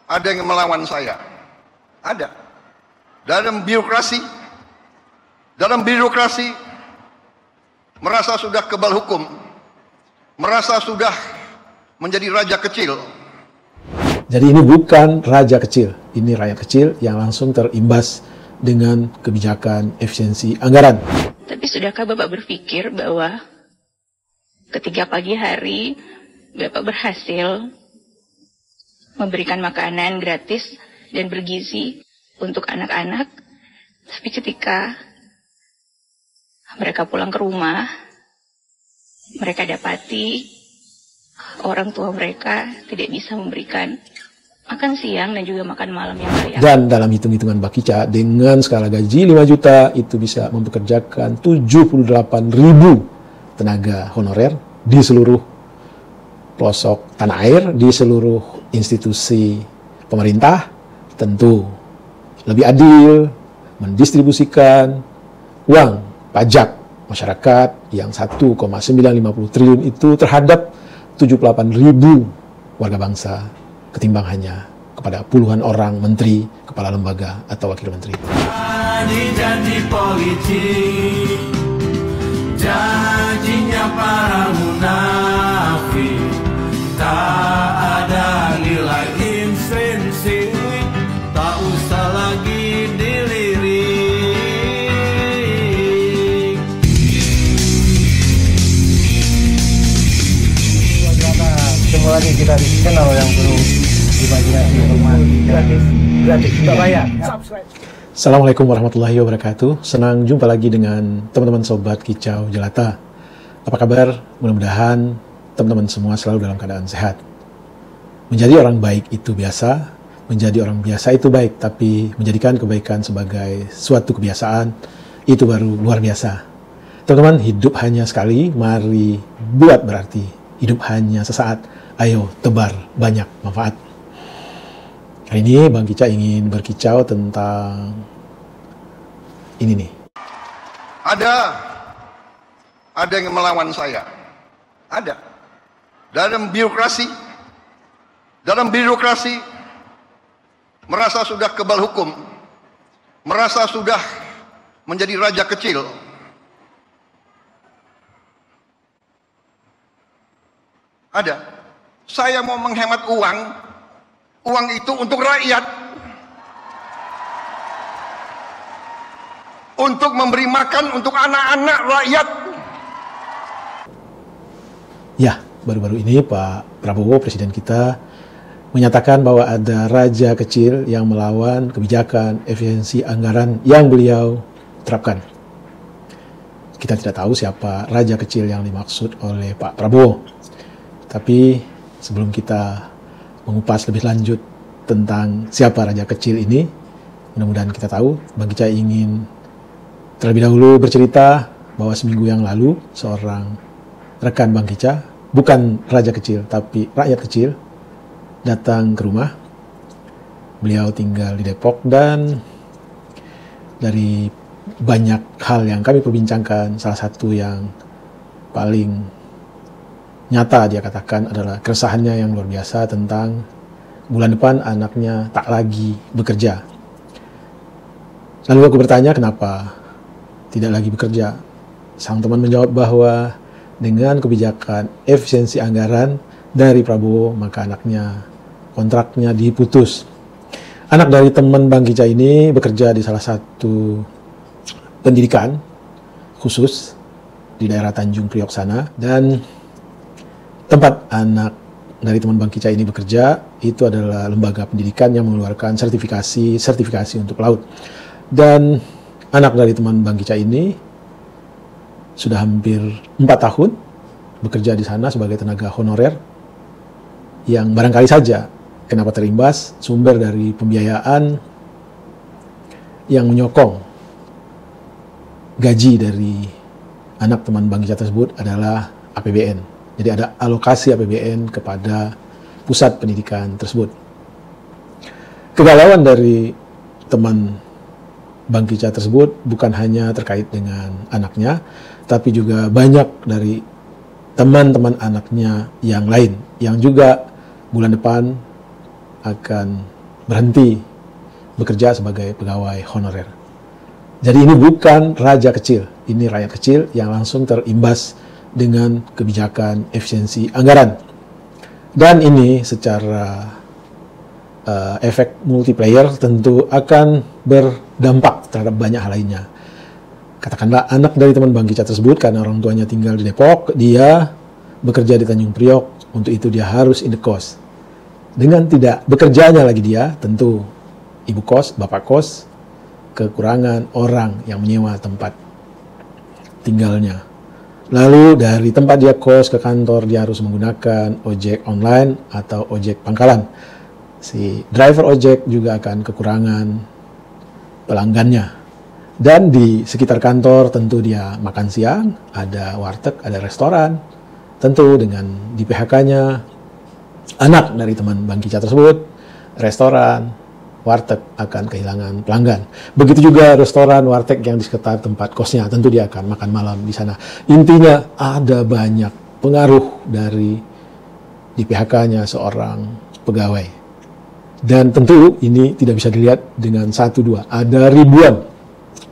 Ada yang melawan saya. Ada. Dalam birokrasi merasa sudah kebal hukum, merasa sudah menjadi raja kecil. Jadi ini bukan raja kecil, ini rakyat kecil yang langsung terimbas dengan kebijakan efisiensi anggaran. Tapi sudahkah Bapak berpikir bahwa ketika pagi hari Bapak berhasil memberikan makanan gratis dan bergizi untuk anak-anak, tapi ketika mereka pulang ke rumah, mereka dapati orang tua mereka tidak bisa memberikan makan siang dan juga makan malam yang layak. Dan dalam hitung-hitungan Mbak Kica, dengan skala gaji 5 juta, itu bisa mempekerjakan 78.000 tenaga honorer di seluruh pelosok tanah air, di seluruh institusi pemerintah. Tentu lebih adil mendistribusikan uang pajak masyarakat yang 1,950 triliun itu terhadap 78.000 warga bangsa, ketimbang hanya kepada puluhan orang menteri, kepala lembaga, atau wakil menteri. Janji politik, janjinya para munafik, tak ada nilai intrinsik, tak usah lagi dilirik. Semua lagi kita dikenal yang perlu imajinasi gratis tidak bayar. Assalamualaikum warahmatullahi wabarakatuh. Senang jumpa lagi dengan teman-teman sobat Kicau Jelata. Apa kabar? Mudah-mudahan teman-teman semua selalu dalam keadaan sehat. Menjadi orang baik itu biasa, menjadi orang biasa itu baik, tapi menjadikan kebaikan sebagai suatu kebiasaan itu baru luar biasa. Teman-teman, hidup hanya sekali, mari buat berarti. Hidup hanya sesaat, ayo tebar banyak manfaat. Hari ini Bang Kica ingin berkicau tentang ini nih. Ada yang melawan saya. Ada. Dalam birokrasi merasa sudah kebal hukum, merasa sudah menjadi raja kecil. Ada. Saya mau menghemat uang itu untuk rakyat, untuk memberi makan untuk anak-anak rakyat. Ya, baru-baru ini Pak Prabowo, presiden kita, menyatakan bahwa ada raja kecil yang melawan kebijakan efisiensi anggaran yang beliau terapkan. Kita tidak tahu siapa raja kecil yang dimaksud oleh Pak Prabowo. Tapi sebelum kita mengupas lebih lanjut tentang siapa raja kecil ini, mudah-mudahan kita tahu, Bang Kica ingin terlebih dahulu bercerita bahwa seminggu yang lalu seorang rekan Bang Kica, bukan raja kecil tapi rakyat kecil, datang ke rumah. Beliau tinggal di Depok dan dari banyak hal yang kami perbincangkan, salah satu yang paling nyata dia katakan adalah keresahannya yang luar biasa tentang bulan depan anaknya tak lagi bekerja. Lalu aku bertanya kenapa tidak lagi bekerja. Sang teman menjawab bahwa dengan kebijakan efisiensi anggaran dari Prabowo maka anaknya kontraknya diputus. Anak dari teman Bang Kica ini bekerja di salah satu pendidikan khusus di daerah Tanjung Priok sana, dan tempat anak dari teman Bang Kica ini bekerja itu adalah lembaga pendidikan yang mengeluarkan sertifikasi untuk PAUD. Dan anak dari teman Bang Kica ini sudah hampir 4 tahun bekerja di sana sebagai tenaga honorer, yang barangkali saja kenapa terimbas sumber dari pembiayaan yang menyokong gaji dari anak teman Bang Kica tersebut adalah APBN. Jadi ada alokasi APBN kepada pusat pendidikan tersebut. Kegalauan dari teman Bang Kica tersebut bukan hanya terkait dengan anaknya, tapi juga banyak dari teman-teman anaknya yang lain, yang juga bulan depan akan berhenti bekerja sebagai pegawai honorer. Jadi ini bukan raja kecil, ini rakyat kecil yang langsung terimbas dengan kebijakan efisiensi anggaran. Dan ini secara efek multiplayer tentu akan berdampak terhadap banyak hal lainnya. Katakanlah anak dari teman Bang Kicah tersebut, karena orang tuanya tinggal di Depok, dia bekerja di Tanjung Priok, untuk itu dia harus indekos. Dengan tidak bekerjanya lagi dia, tentu ibu kos, bapak kos, kekurangan orang yang menyewa tempat tinggalnya. Lalu dari tempat dia kos ke kantor, dia harus menggunakan ojek online atau ojek pangkalan. Si driver ojek juga akan kekurangan pelanggannya. Dan di sekitar kantor tentu dia makan siang, ada warteg, ada restoran. Tentu dengan di PHK-nya anak dari teman Bang Kicah tersebut, restoran, warteg akan kehilangan pelanggan. Begitu juga restoran, warteg yang di sekitar tempat kosnya, tentu dia akan makan malam di sana. Intinya ada banyak pengaruh dari di PHK-nya seorang pegawai. Dan tentu ini tidak bisa dilihat dengan satu dua. Ada ribuan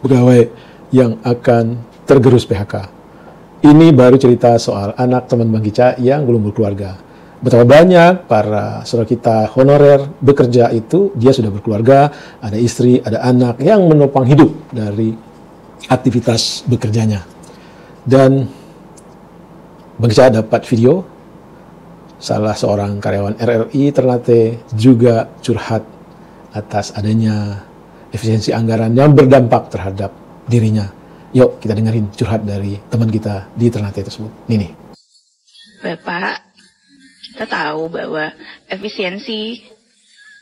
pegawai yang akan tergerus PHK. Ini baru cerita soal anak teman Bang Kicah yang belum berkeluarga. Betapa banyak para saudara kita honorer bekerja itu, dia sudah berkeluarga, ada istri, ada anak yang menopang hidup dari aktivitas bekerjanya. Dan Bang Kicah dapat video salah seorang karyawan RRI Ternate juga curhat atas adanya efisiensi anggaran yang berdampak terhadap dirinya. Yuk kita dengerin curhat dari teman kita di Ternate tersebut. Ini. Bapak, kita tahu bahwa efisiensi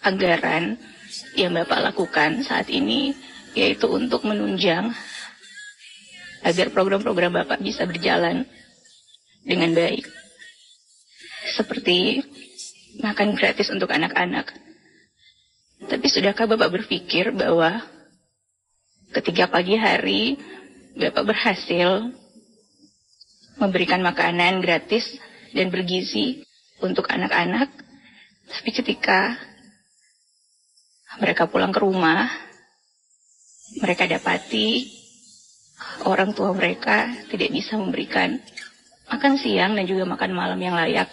anggaran yang Bapak lakukan saat ini yaitu untuk menunjang agar program-program Bapak bisa berjalan dengan baik. Seperti makan gratis untuk anak-anak. Tapi sudahkah Bapak berpikir bahwa ketika pagi hari Bapak berhasil memberikan makanan gratis dan bergizi untuk anak-anak, tapi ketika mereka pulang ke rumah, mereka dapati orang tua mereka tidak bisa memberikan makan siang dan juga makan malam yang layak.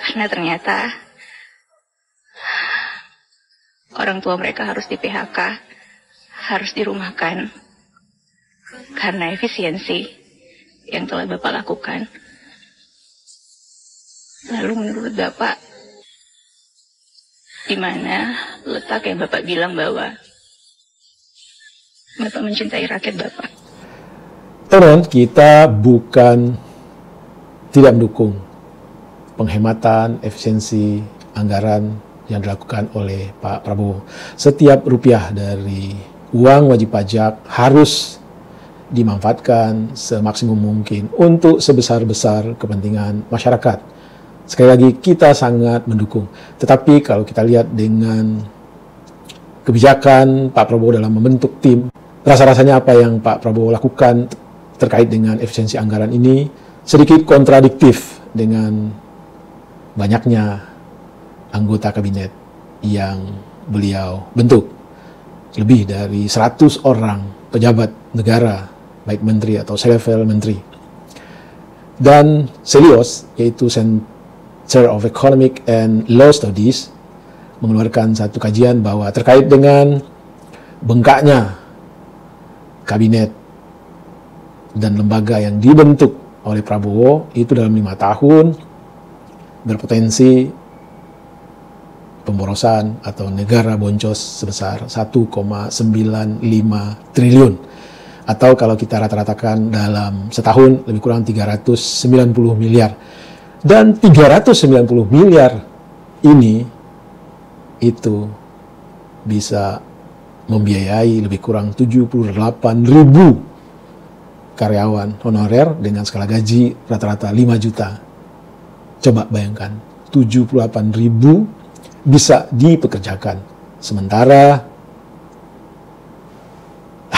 Karena ternyata orang tua mereka harus di PHK, harus dirumahkan karena efisiensi yang telah Bapak lakukan. Lalu menurut Bapak, di mana letak yang Bapak bilang bahwa Bapak mencintai rakyat Bapak? Teman, kita bukan tidak mendukung penghematan efisiensi anggaran yang dilakukan oleh Pak Prabowo. Setiap rupiah dari uang wajib pajak harus dimanfaatkan semaksimum mungkin untuk sebesar-besar kepentingan masyarakat. Sekali lagi, kita sangat mendukung. Tetapi kalau kita lihat dengan kebijakan Pak Prabowo dalam membentuk tim, rasa-rasanya apa yang Pak Prabowo lakukan terkait dengan efisiensi anggaran ini sedikit kontradiktif dengan banyaknya anggota kabinet yang beliau bentuk. Lebih dari 100 orang pejabat negara, baik menteri atau selevel menteri. Dan Celios, yaitu Center of Economic and Law Studies, mengeluarkan satu kajian bahwa terkait dengan bengkaknya kabinet dan lembaga yang dibentuk oleh Prabowo itu dalam 5 tahun berpotensi pemborosan atau negara boncos sebesar 1,95 triliun. Atau kalau kita rata-ratakan dalam setahun lebih kurang 390 miliar. Dan 390 miliar ini itu bisa membiayai lebih kurang 78.000 karyawan honorer dengan skala gaji rata-rata 5 juta. Coba bayangkan, 78.000 bisa dipekerjakan. Sementara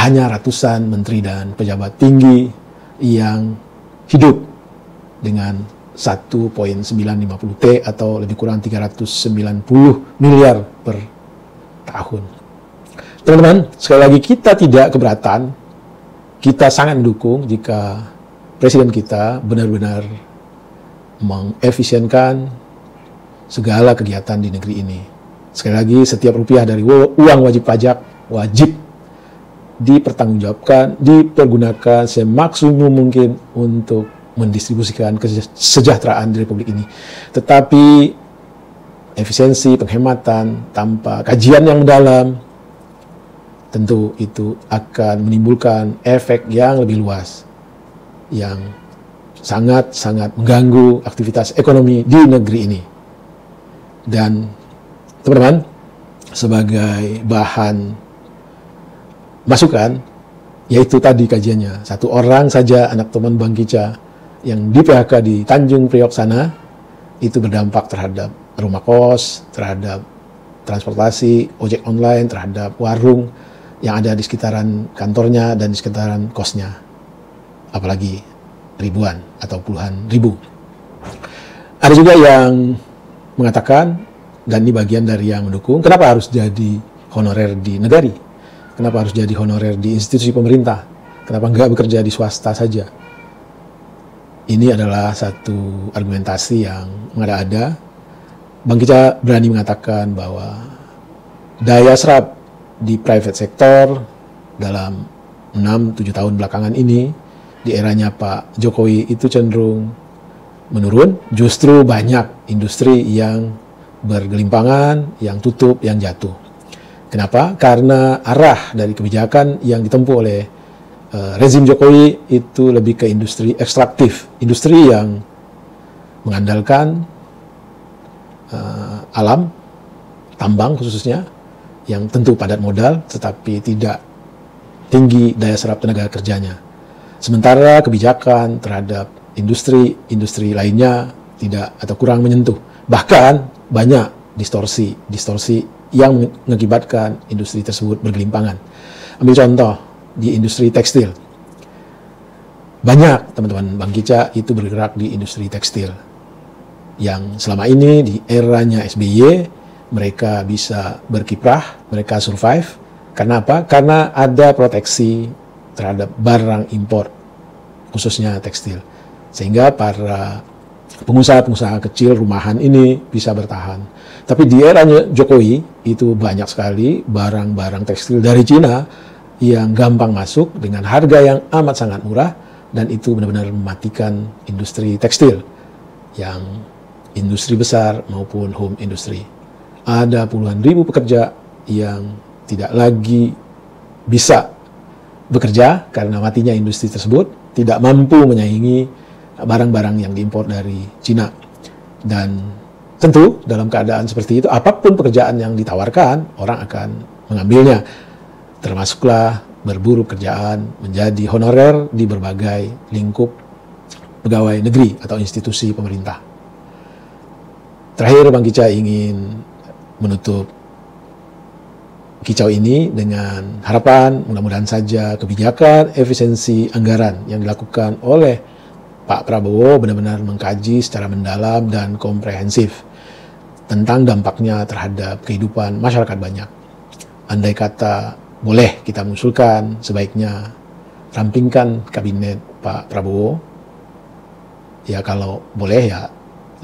hanya ratusan menteri dan pejabat tinggi yang hidup dengan 1,950 T atau lebih kurang 390 miliar per tahun. Teman-teman, sekali lagi kita tidak keberatan, kita sangat mendukung jika Presiden kita benar-benar mengefisienkan segala kegiatan di negeri ini. Sekali lagi, setiap rupiah dari uang wajib pajak wajib dipertanggungjawabkan, dipergunakan semaksimum mungkin untuk mendistribusikan kesejahteraan di Republik ini. Tetapi efisiensi, penghematan tanpa kajian yang mendalam, tentu itu akan menimbulkan efek yang lebih luas, yang sangat-sangat mengganggu aktivitas ekonomi di negeri ini. Dan teman-teman, sebagai bahan masukan, yaitu tadi kajiannya, 1 orang saja anak teman Bang Kica yang di PHK di Tanjung Priok sana, itu berdampak terhadap rumah kos, terhadap transportasi, ojek online, terhadap warung yang ada di sekitaran kantornya dan di sekitaran kosnya. Apalagi ribuan atau puluhan ribu. Ada juga yang mengatakan, dan ini bagian dari yang mendukung, kenapa harus jadi honorer di negari? Kenapa harus jadi honorer di institusi pemerintah? Kenapa nggak bekerja di swasta saja? Ini adalah satu argumentasi yang mengada-ada. Bang Kica berani mengatakan bahwa daya serap di private sector dalam 6-7 tahun belakangan ini, di eranya Pak Jokowi itu cenderung menurun. Justru banyak industri yang bergelimpangan, yang tutup, yang jatuh. Kenapa? Karena arah dari kebijakan yang ditempuh oleh rezim Jokowi itu lebih ke industri ekstraktif, industri yang mengandalkan alam, tambang khususnya, yang tentu padat modal, tetapi tidak tinggi daya serap tenaga kerjanya. Sementara kebijakan terhadap industri lainnya tidak atau kurang menyentuh. Bahkan banyak distorsi yang mengakibatkan industri tersebut bergelimpangan. Ambil contoh di industri tekstil. Banyak teman-teman Bang Kica itu bergerak di industri tekstil yang selama ini di eranya SBY mereka bisa berkiprah, mereka survive. Karena apa? Karena ada proteksi terhadap barang impor, khususnya tekstil. Sehingga para pengusaha-pengusaha kecil rumahan ini bisa bertahan. Tapi di eranya Jokowi itu banyak sekali barang-barang tekstil dari Cina yang gampang masuk dengan harga yang amat sangat murah, dan itu benar-benar mematikan industri tekstil, yang industri besar maupun home industry. Ada puluhan ribu pekerja yang tidak lagi bisa bekerja karena matinya industri tersebut, tidak mampu menyaingi barang-barang yang diimpor dari Cina. Dan tentu dalam keadaan seperti itu, apapun pekerjaan yang ditawarkan, orang akan mengambilnya. Termasuklah berburu pekerjaan, menjadi honorer di berbagai lingkup pegawai negeri atau institusi pemerintah. Terakhir, Bang Kica ingin menutup kicau ini dengan harapan mudah-mudahan saja kebijakan efisiensi anggaran yang dilakukan oleh Pak Prabowo benar-benar mengkaji secara mendalam dan komprehensif tentang dampaknya terhadap kehidupan masyarakat banyak. Andai kata boleh kita mengusulkan, sebaiknya rampingkan kabinet Pak Prabowo. Ya kalau boleh ya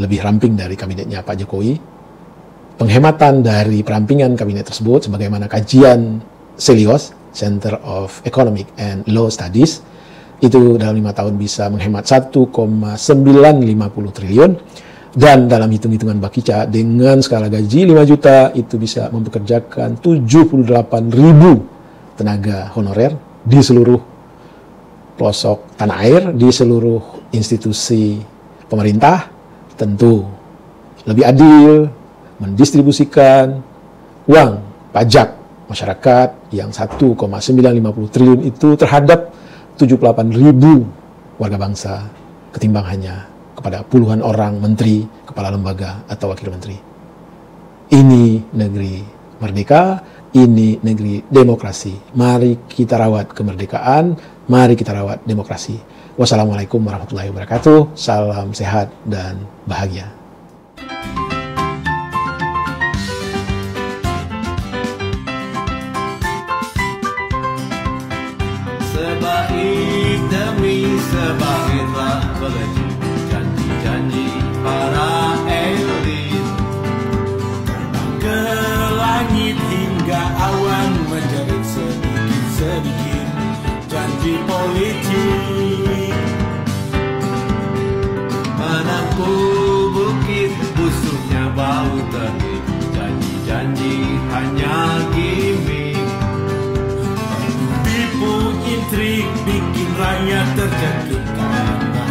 lebih ramping dari kabinetnya Pak Jokowi. Penghematan dari perampingan kabinet tersebut, sebagaimana kajian Celios, Center of Economic and Law Studies, itu dalam 5 tahun bisa menghemat 1,950 triliun. Dan dalam hitung-hitungan Bang Kica, dengan skala gaji 5 juta, itu bisa mempekerjakan 78.000 tenaga honorer di seluruh pelosok tanah air, di seluruh institusi pemerintah. Tentu lebih adil mendistribusikan uang pajak masyarakat yang 1,950 triliun itu terhadap 78.000 warga bangsa, ketimbang hanya kepada puluhan orang menteri, kepala lembaga, atau wakil menteri. Ini negeri merdeka, ini negeri demokrasi. Mari kita rawat kemerdekaan, mari kita rawat demokrasi. Wassalamualaikum warahmatullahi wabarakatuh. Salam sehat dan bahagia. Sebaik demi sebaiklah melaju janji-janji para elit, terbang ke langit hingga awan menjerit sedikit-sedikit janji politik. Menempuh bukit busuknya bau terik, janji-janji hanya gimmick. Tipu intrik bikin rakyat terjatuh karena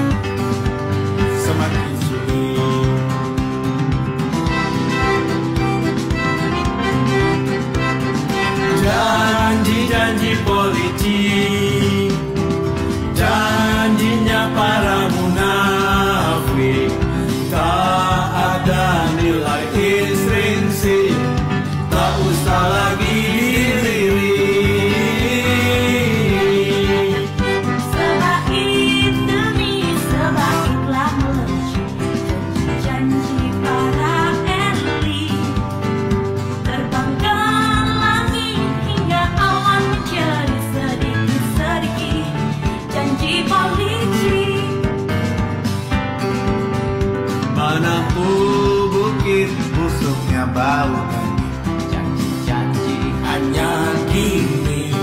semakin sulit. Janji-janji politik, janjinya para munafik, tak ada nilai intrinsik, tak usah lagi dilirik. Menempuh bukit busuknya bau janji-janji hanya gimmick.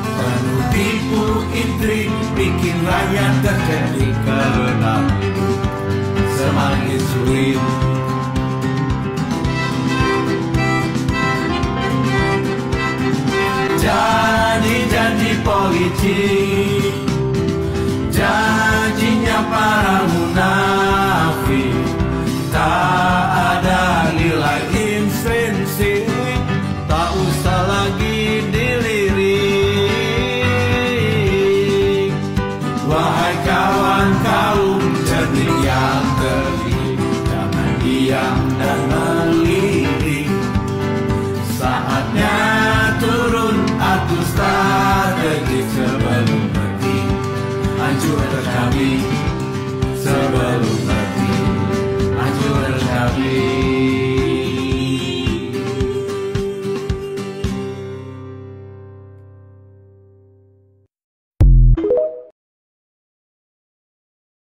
Penuh tipu intrik bikin rakyat terjadi karena hidup semakin sulit. Janji-janji politik,